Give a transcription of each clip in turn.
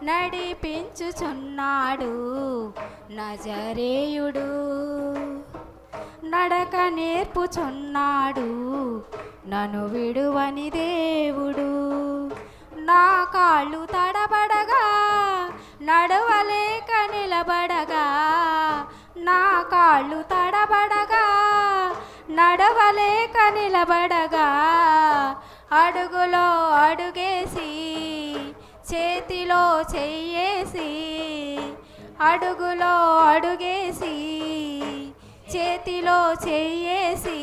నడిపించుచున్నాడు నజరేయుడు. నడక నేర్పుచున్నాడు నన్ను విడువని దేవుడు. నా కాళ్ళు తడబడగా నడవలేక నిలబడగా, నా కాళ్ళు తడబడగా నడవలేక నిలబడగా, అడుగులో అడుగేసి చేతిలో చెయ్యేసి, అడుగులో అడుగేసి చేతిలో చెయ్యేసి,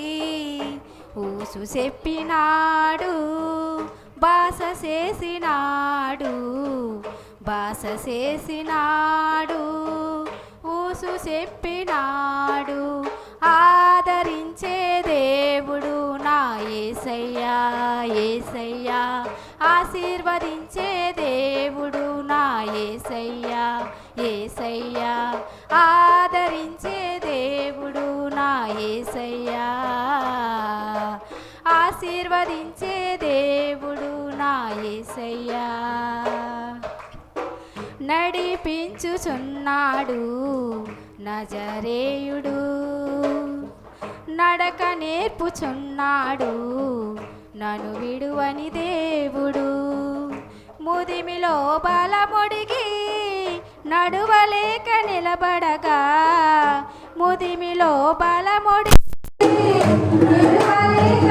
ఊసు చెప్పినాడు బాస చేసినాడు, బాస చేసినాడు, ఊసు చెప్పినాడు. ఆదరించే దేవుడు నా యేసయ్యా, యేసయ్యా. ఆశీర్వదించే దేవుడు నా యేసయ్యా, యేసయ్యా. ఆదరించే దేవుడు నా యేసయ్యా, ఆశీర్వదించే దేవుడు నా యేసయ్యా. నడిపించుచున్నాడు నజరేయుడు. నడక నేర్పుచున్నాడు నన్ను విడువని దేవుడు. ముదిమిలో బలముడిగి నడువలేక నిలబడగా, ముదిమిలో బలముడిగి నడువలేక